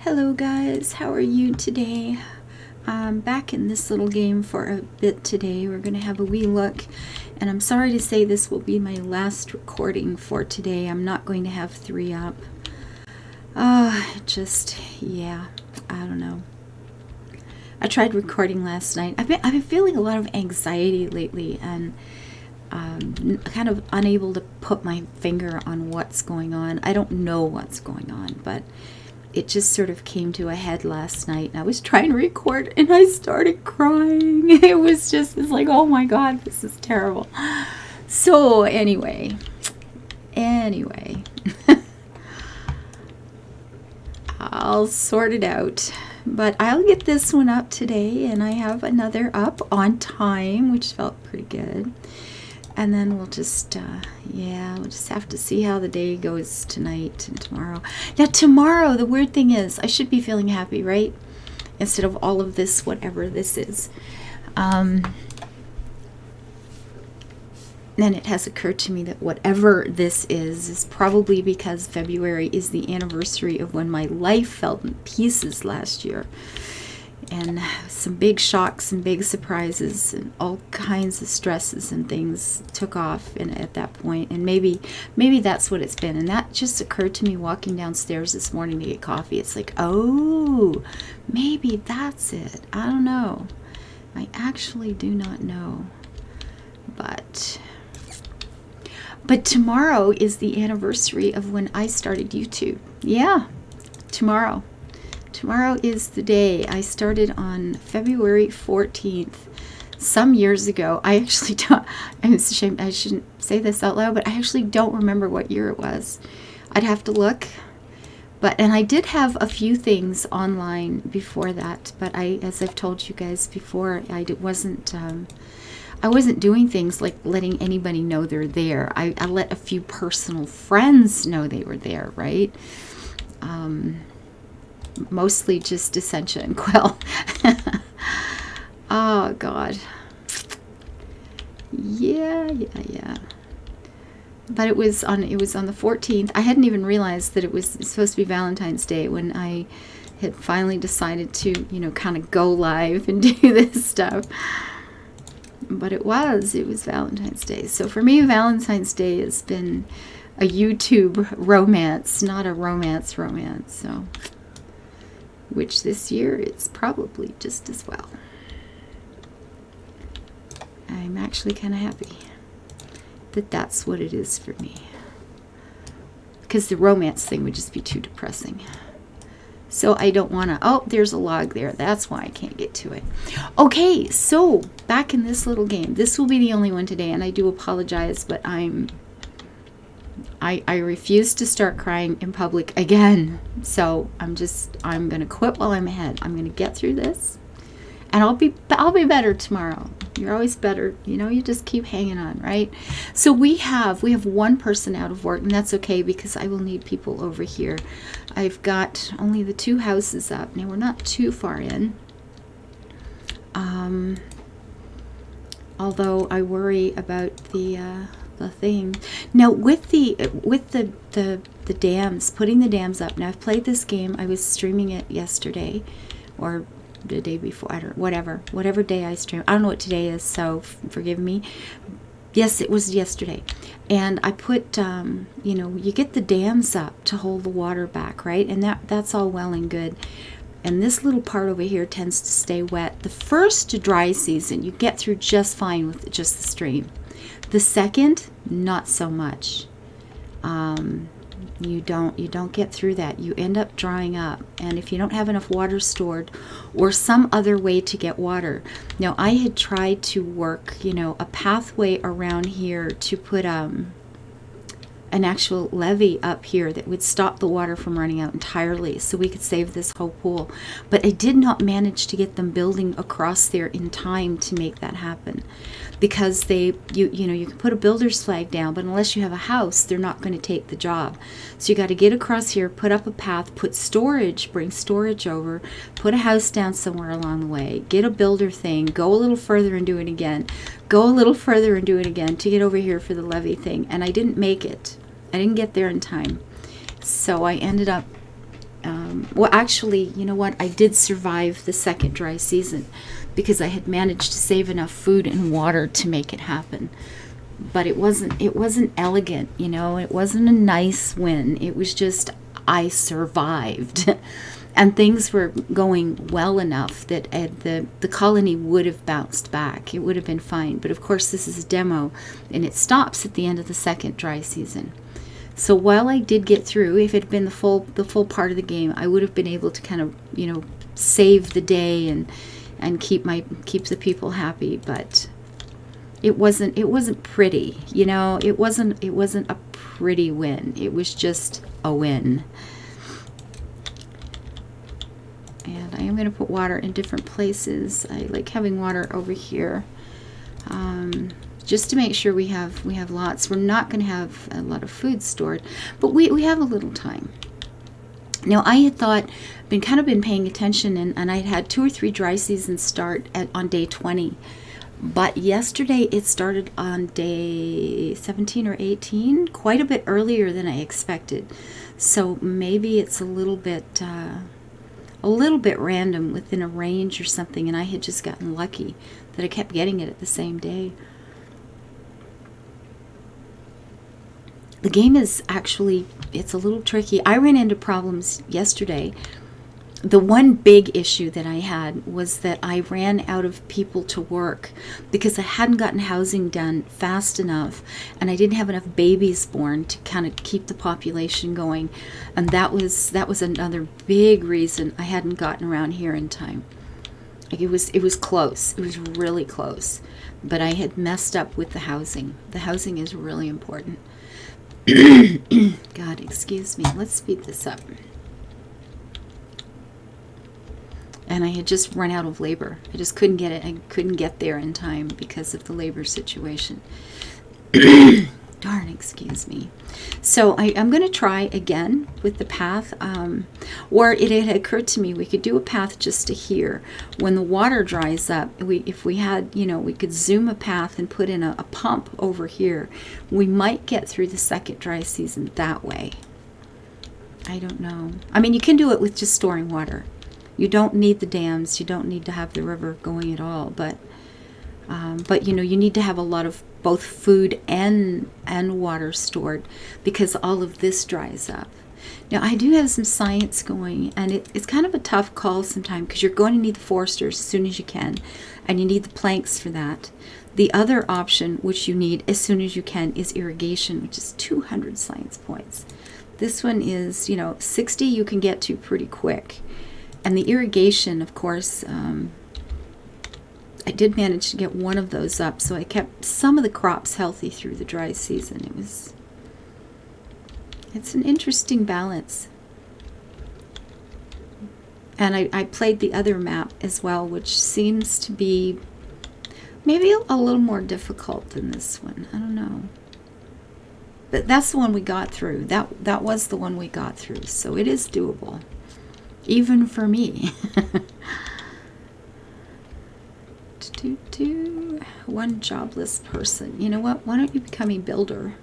Hello guys, how are you today? I'm back in this little game for a bit today. We're going to have a wee look, and I'm sorry to say this will be my last recording for today. I'm not going to have 3 up. Yeah, I don't know. I tried recording last night. I've been feeling a lot of anxiety lately, and kind of unable to put my finger on what's going on. I don't know what's going on, but it just sort of came to a head last night, and I was trying to record and I started crying. It's like, oh my God, this is terrible. So anyway, I'll sort it out, but I'll get this one up today, and I have another up on time, which felt pretty good. And then we'll just have to see how the day goes tonight and tomorrow. Now, tomorrow, the weird thing is, I should be feeling happy, right? Instead of all of this, whatever this is. Then it has occurred to me that whatever this is probably because February is the anniversary of when my life fell in pieces last year. And some big shocks and big surprises and all kinds of stresses and things took off at that point. And maybe that's what it's been. And that just occurred to me walking downstairs this morning to get coffee. It's like, oh, maybe that's it. I don't know. I actually do not know. But tomorrow is the anniversary of when I started YouTube. Yeah, tomorrow. Tomorrow is the day. I started on February 14th, some years ago. I actually don't, and it's a shame I shouldn't say this out loud, but I actually don't remember what year it was. I'd have to look. And I did have a few things online before that, but as I've told you guys before, I wasn't doing things like letting anybody know they're there. I let a few personal friends know they were there, right? Mostly just Essentia and Quill. Oh God. Yeah. But it was on the 14th. I hadn't even realized that it was supposed to be Valentine's Day when I had finally decided to, kind of go live and do this stuff. But it was Valentine's Day. So for me, Valentine's Day has been a YouTube romance, not a romance. So, which this year is probably just as well. I'm actually kind of happy that that's what it is for me. Because the romance thing would just be too depressing. So I don't want to, oh, there's a log there. That's why I can't get to it. Okay, so back in this little game. This will be the only one today, and I do apologize, but I refuse to start crying in public again. So I'm going to quit while I'm ahead. I'm going to get through this, and I'll be better tomorrow. You're always better. You just keep hanging on, right? So we have one person out of work, and that's okay because I will need people over here. I've got only the 2 houses up. Now we're not too far in. Although I worry about the thing. Now with the dams, putting the dams up. Now I've played this game. I was streaming it yesterday or the day before. I don't know, whatever day I stream. I don't know what today is, so forgive me. Yes, it was yesterday. And I put you get the dams up to hold the water back, right? And that's all well and good. And this little part over here tends to stay wet. The first dry season, you get through just fine with just the stream. The second, not so much. You don't get through that. You end up drying up. And if you don't have enough water stored or some other way to get water. Now, I had tried to work, a pathway around here to put an actual levee up here that would stop the water from running out entirely so we could save this whole pool. But I did not manage to get them building across there in time to make that happen. Because you can put a builder's flag down, but unless you have a house, they're not going to take the job. So you got to get across here, put up a path, put storage, bring storage over, put a house down somewhere along the way, get a builder thing, go a little further and do it again, go a little further and do it again to get over here for the levee thing. And I didn't make it. I didn't get there in time. So I ended up Well, actually, you know what? I did survive the second dry season because I had managed to save enough food and water to make it happen. But it wasn't elegant, you know. It wasn't a nice win. It was just I survived. And things were going well enough that the colony would have bounced back. It would have been fine. But of course, this is a demo, and it stops at the end of the second dry season. So while I did get through, if it had been the full part of the game, I would have been able to kind of, you know, save the day and keep the people happy. But it wasn't pretty, you know. It wasn't a pretty win. It was just a win. And I am going to put water in different places. I like having water over here, just to make sure we have lots. We're not going to have a lot of food stored, but we have a little time. Now, I had been paying attention, and I had 2 or 3 dry seasons start on day 20. But yesterday it started on day 17 or 18, quite a bit earlier than I expected. So maybe it's a little bit random within a range or something, and I had just gotten lucky that I kept getting it at the same day. The game is actually, it's a little tricky. I ran into problems yesterday. The one big issue that I had was that I ran out of people to work because I hadn't gotten housing done fast enough, and I didn't have enough babies born to kind of keep the population going. And that was another big reason I hadn't gotten around here in time. Like it was close. It was really close. But I had messed up with the housing. The housing is really important. God, excuse me. Let's speed this up. And I had just run out of labor. I just couldn't get it. I couldn't get there in time because of the labor situation. Darn, excuse me. So I'm going to try again with the path. Or it had occurred to me we could do a path just to here. When the water dries up, if we had, you know, we could zoom a path and put in a pump over here. We might get through the second dry season that way. I don't know. I mean, you can do it with just storing water. You don't need the dams. You don't need to have the river going at all. But you know, you need to have a lot of both food and water stored because all of this dries up. Now, I do have some science going, and it's kind of a tough call sometimes because you're going to need the foresters as soon as you can, and you need the planks for that. The other option, which you need as soon as you can, is irrigation, which is 200 science points. This one is, you know, 60 you can get to pretty quick. And the irrigation, of course, I did manage to get one of those up, so I kept some of the crops healthy through the dry season. It's an interesting balance. And I played the other map as well, which seems to be maybe a little more difficult than this one. I don't know. But that's the one we got through. That was the one we got through, so it is doable. Even for me. One jobless person. You know what? Why don't you become a builder?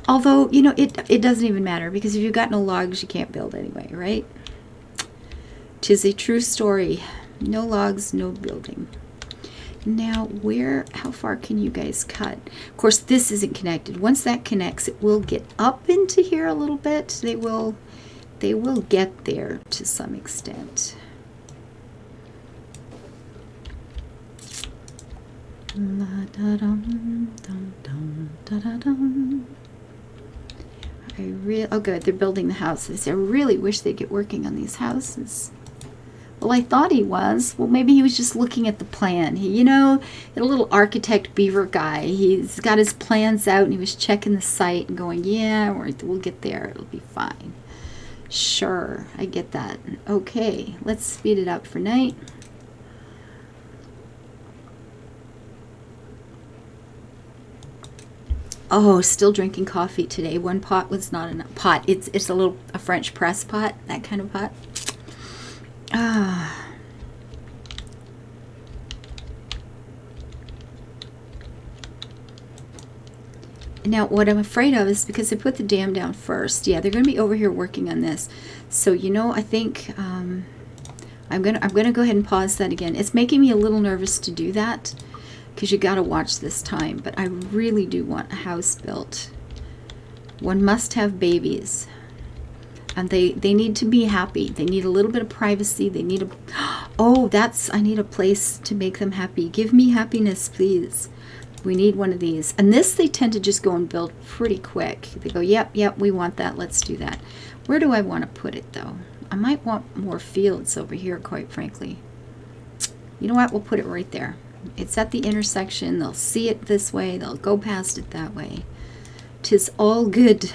Although, you know, it doesn't even matter because if you've got no logs, you can't build anyway, right? 'Tis a true story. No logs, no building. Now, how far can you guys cut? Of course, this isn't connected. Once that connects, it will get up into here a little bit. They will get there to some extent. Oh good, they're building the houses. I really wish they'd get working on these houses. Well, I thought he was. Well, maybe he was just looking at the plan. He, you know, a little architect beaver guy. He's got his plans out and he was checking the site and going, yeah, we'll get there. It'll be fine. Sure, I get that. Okay, let's speed it up for night. Oh, still drinking coffee today. One pot was not enough. Pot. It's a French press pot, that kind of pot. Ah. Now, what I'm afraid of is because I put the dam down first. Yeah, they're going to be over here working on this. So, you know, I think I'm gonna go ahead and pause that again. It's making me a little nervous to do that because you got to watch this time. But I really do want a house built. One must have babies, and they need to be happy. They need a little bit of privacy. They need a I need a place to make them happy. Give me happiness, please. We need one of these. And this, they tend to just go and build pretty quick. They go, yep, we want that. Let's do that. Where do I want to put it, though? I might want more fields over here, quite frankly. You know what? We'll put it right there. It's at the intersection. They'll see it this way. They'll go past it that way. 'Tis all good.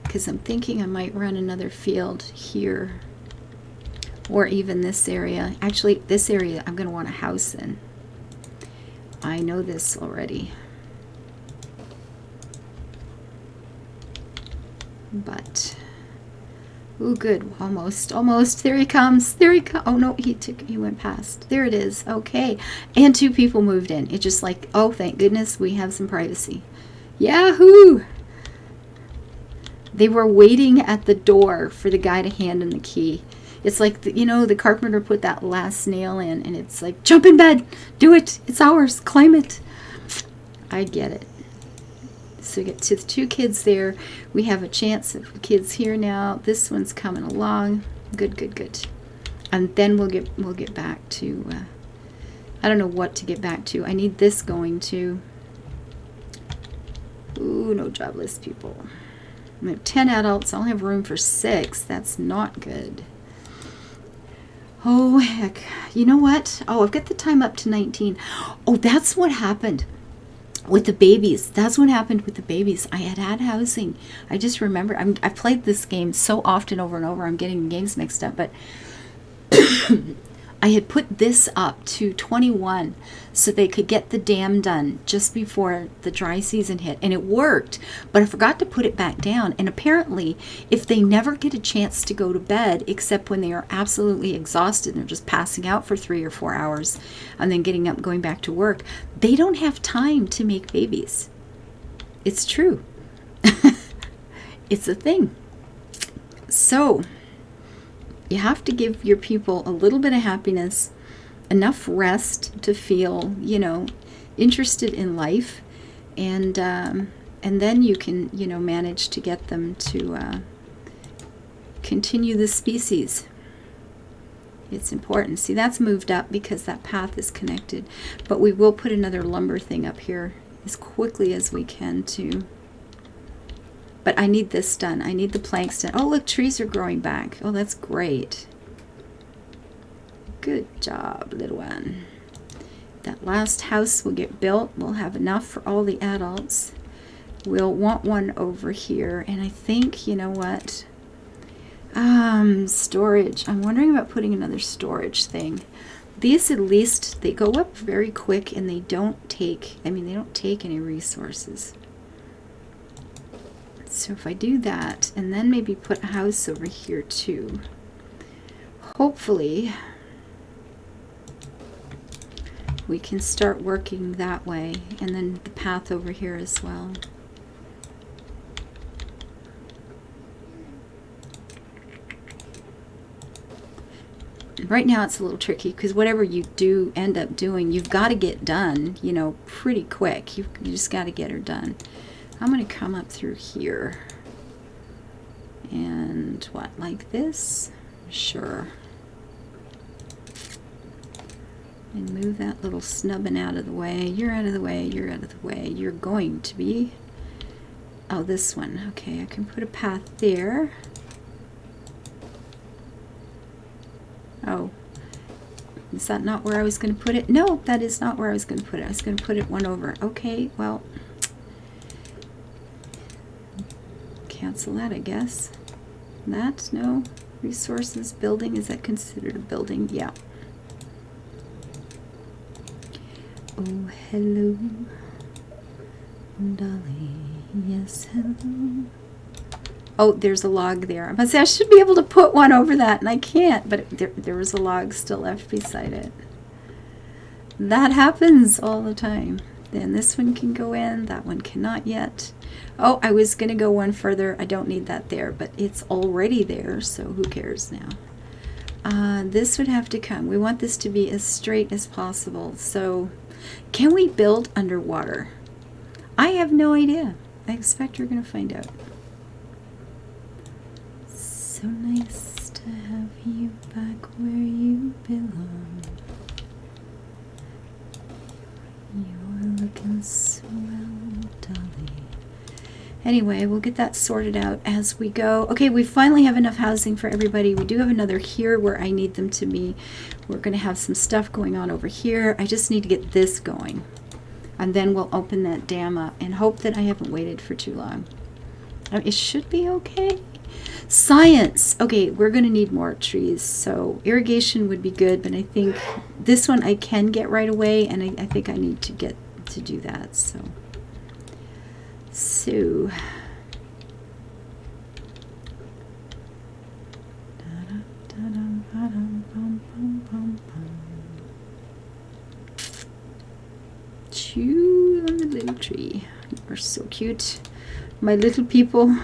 Because I'm thinking I might run another field here. Or even this area. Actually, this area I'm going to want a house in. I know this already. But, ooh, good. Almost. There he comes. Oh no, he went past. There it is. Okay. And 2 people moved in. It's just like, oh, thank goodness we have some privacy. Yahoo! They were waiting at the door for the guy to hand him the key. It's like, the carpenter put that last nail in, and it's like, jump in bed, do it, it's ours, claim it. I get it. So we get to the 2 kids there. We have a chance of kids here now. This one's coming along. Good. And then we'll get back to, I don't know what to get back to. I need this going too. Ooh, no jobless people. I have 10 adults. I only have room for 6. That's not good. Oh, heck. You know what? Oh, I've got the time up to 19. Oh, that's what happened with the babies. That's what happened with the babies. I had housing. I just remember. I've played this game so often over and over. I'm getting the games mixed up. But I had put this up to 21 so they could get the dam done just before the dry season hit. And it worked, but I forgot to put it back down. And apparently, if they never get a chance to go to bed, except when they are absolutely exhausted and they're just passing out for 3 or 4 hours and then getting up and going back to work, they don't have time to make babies. It's true. It's a thing. So you have to give your people a little bit of happiness, enough rest to feel, interested in life, and then you can, manage to get them to continue the species. It's important. See, that's moved up because that path is connected, but we will put another lumber thing up here as quickly as we can too. But I need this done. I need the planks done. Oh, look, trees are growing back. Oh, that's great. Good job, little one. That last house will get built. We'll have enough for all the adults. We'll want one over here. And I think, you know what? Storage. I'm wondering about putting another storage thing. These, at least, they go up very quick and they don't take, they don't take any resources. So if I do that, and then maybe put a house over here too, hopefully we can start working that way, and then the path over here as well. Right now it's a little tricky because whatever you do end up doing, you've got to get done, pretty quick. You just got to get her done. I'm going to come up through here. And what, like this? Sure. And move that little snubbing out of the way. You're out of the way. You're out of the way. You're going to be. Oh, this one. Okay, I can put a path there. Oh. Is that not where I was going to put it? No, that is not where I was going to put it. I was going to put it one over. Okay, well. Cancel that, I guess. That, no. Resources, building, is that considered a building? Yeah. Oh, hello, Dolly. Yes, hello. Oh, there's a log there. I must say I should be able to put one over that, and I can't, but there was a log still left beside it. That happens all the time. Then this one can go in. That one cannot yet. Oh, I was going to go one further. I don't need that there, but it's already there, so who cares now? This would have to come. We want this to be as straight as possible. So can we build underwater? I have no idea. I expect we're going to find out. So nice to have you back where you belong. You're looking swell, dolly. Anyway, we'll get that sorted out as we go. Okay, we finally have enough housing for everybody. We do have another here where I need them to be. We're going to have some stuff going on over here. I just need to get this going. And then we'll open that dam up and hope that I haven't waited for too long. It should be okay. Science. Okay, we're going to need more trees. So irrigation would be good, but I think this one I can get right away, and I think I need to get to do that. So chew on the little tree. You're so cute, my little people.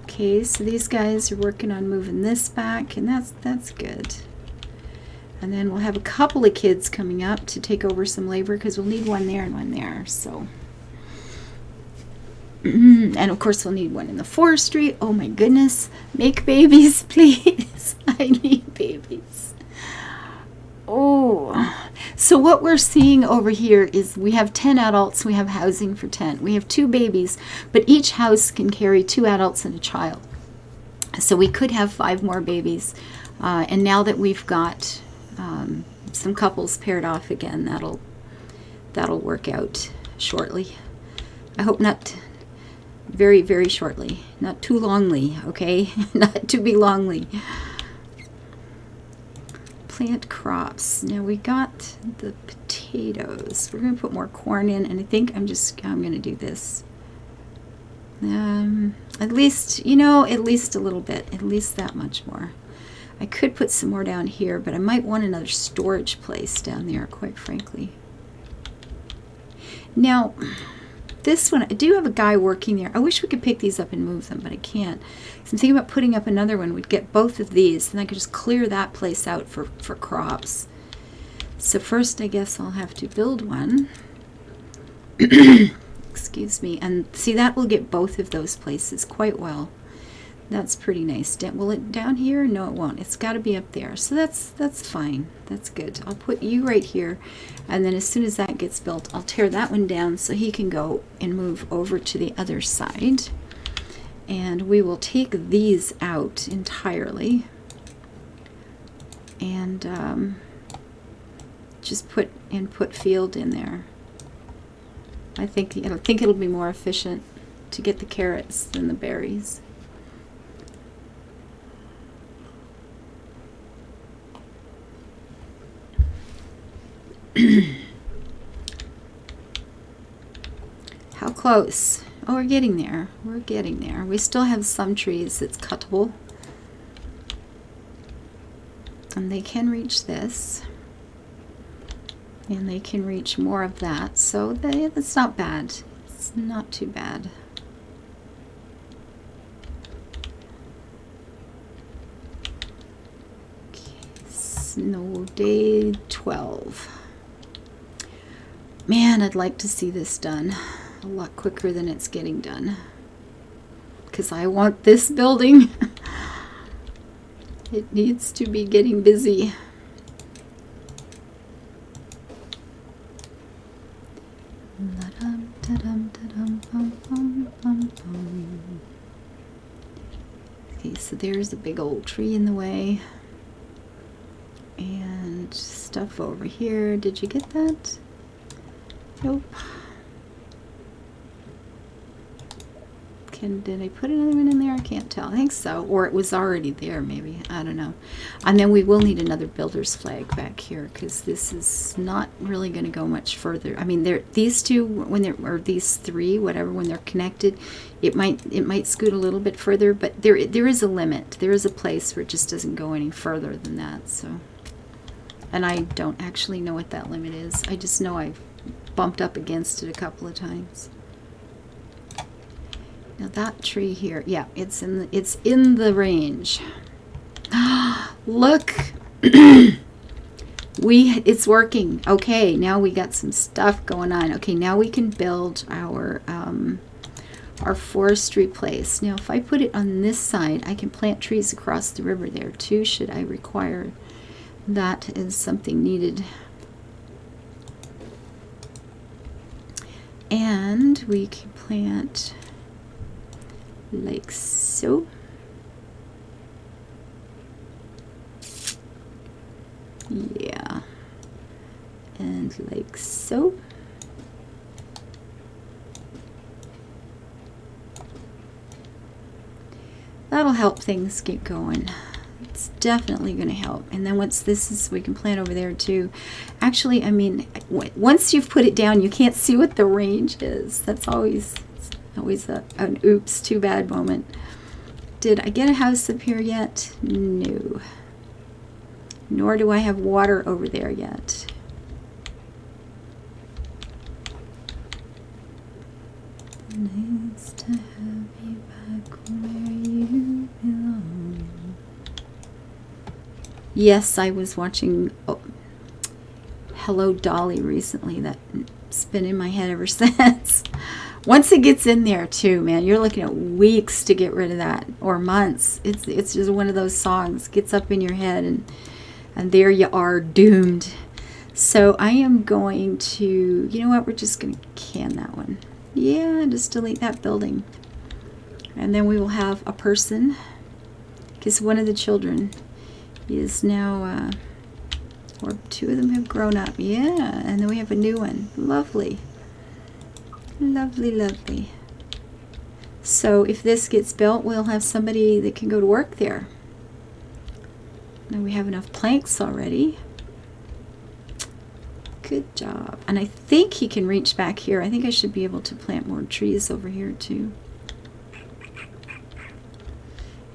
Okay, so these guys are working on moving this back, and that's good. And then we'll have a couple of kids coming up to take over some labor, because we'll need one there and one there. So, and of course we'll need one in the forestry. Oh my goodness, make babies, please. I need babies. Oh, so what we're seeing over here is we have 10 adults, we have housing for 10. We have 2 babies, but each house can carry 2 adults and a child. So we could have 5 more babies. And now that we've got some couples paired off again, that'll work out shortly. I hope not very, very shortly. Not too longly, okay? Not to be longly. Plant crops. Now we got the potatoes. We're going to put more corn in, and I think I'm going to do this. At least, at least a little bit. At least that much more. I could put some more down here, but I might want another storage place down there, quite frankly. Now, this one, I do have a guy working there. I wish we could pick these up and move them, but I can't. So I'm thinking about putting up another one. We'd get both of these, and I could just clear that place out for crops. So first, I guess I'll have to build one. Excuse me. And see, that will get both of those places quite well. That's pretty nice. Will it down here? No, it won't. It's got to be up there. So that's fine. That's good. I'll put you right here, and then as soon as that gets built, I'll tear that one down so he can go and move over to the other side. And we will take these out entirely and just put field in there. I think it'll be more efficient to get the carrots than the berries. How close? Oh, we're getting there. We're getting there. We still have some trees that's cuttable. And they can reach this. And they can reach more of that. So that's not bad. It's not too bad. Okay, snow day 12. Man, I'd like to see this done a lot quicker than it's getting done, because I want this building. It needs to be getting busy. Okay, so there's a big old tree in the way. And stuff over here. Did you get that? Nope. Did I put another one in there? I can't tell. I think so. Or it was already there, maybe. I don't know. And then we will need another builder's flag back here, because this is not really going to go much further. I mean, these two, or these three, whatever, when they're connected, it might scoot a little bit further, but there is a limit. There is a place where it just doesn't go any further than that. So And I don't actually know what that limit is. I just know I've bumped up against it a couple of times. Now that tree here, yeah, it's in the range. Look, it's working. Okay, now we got some stuff going on. Okay, now we can build our forestry place. Now, if I put it on this side, I can plant trees across the river there too. Should I require that as something needed? And we can plant like so. Yeah, and like so. That'll help things get going. It's definitely going to help. And then once this is, we can plant over there too. Actually, I mean, once you've put it down, you can't see what the range is. That's always an oops, too bad moment. Did I get a house up here yet? No. Nor do I have water over there yet. Nice to have you back where you belong. Yes, I was watching Hello Dolly recently. That's been in my head ever since. Once it gets in there too, man, you're looking at weeks to get rid of that, or months. It's just one of those songs, gets up in your head, and there you are, doomed. So I am going to, you know what, we're just going to can that one. Yeah, just delete that building. And then we will have a person, because one of the children is now, or two of them have grown up. Yeah, and then we have a new one. Lovely. Lovely, lovely. So if this gets built, we'll have somebody that can go to work there. Now we have enough planks already. Good job. And I think he can reach back here. I think I should be able to plant more trees over here too.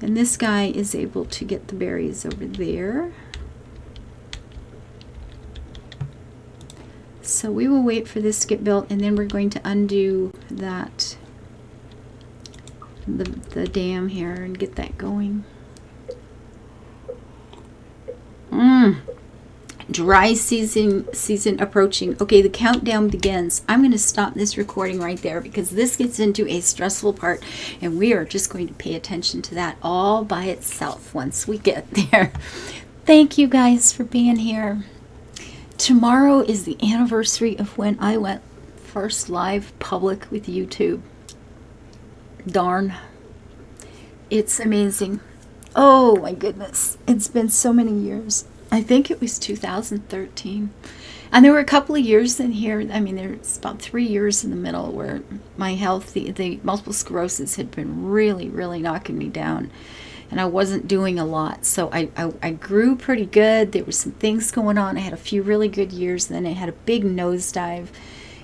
And this guy is able to get the berries over there. So we will wait for this to get built, and then we're going to undo that, the dam here, and get that going. Dry season approaching. Okay, the countdown begins. I'm going to stop this recording right there because this gets into a stressful part, and we are just going to pay attention to that all by itself once we get there. Thank you guys for being here. Tomorrow is the anniversary of when I went first live public with YouTube. Darn. It's amazing. Oh my goodness. It's been so many years. I think it was 2013. And there were a couple of years in here. I mean, there's about 3 years in the middle where my health, the multiple sclerosis had been really, really knocking me down. And I wasn't doing a lot. So I grew pretty good. There were some things going on. I had a few really good years. Then I had a big nosedive.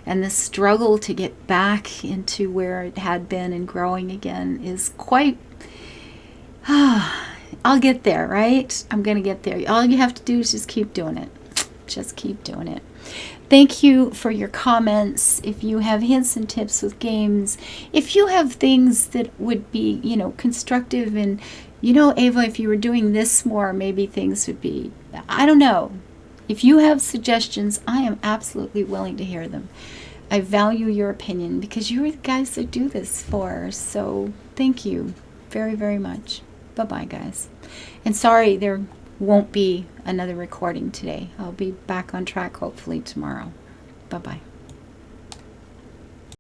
And the struggle to get back into where it had been and growing again is quite... I'll get there, right? I'm going to get there. All you have to do is just keep doing it. Just keep doing it. Thank you for your comments. If you have hints and tips with games, if you have things that would be, constructive, and, Ava, if you were doing this more, maybe things would be, I don't know. If you have suggestions, I am absolutely willing to hear them. I value your opinion because you're the guys that do this for. So thank you very, very much. Bye-bye, guys. And sorry, there won't be another recording today. I'll be back on track hopefully tomorrow. Bye-bye.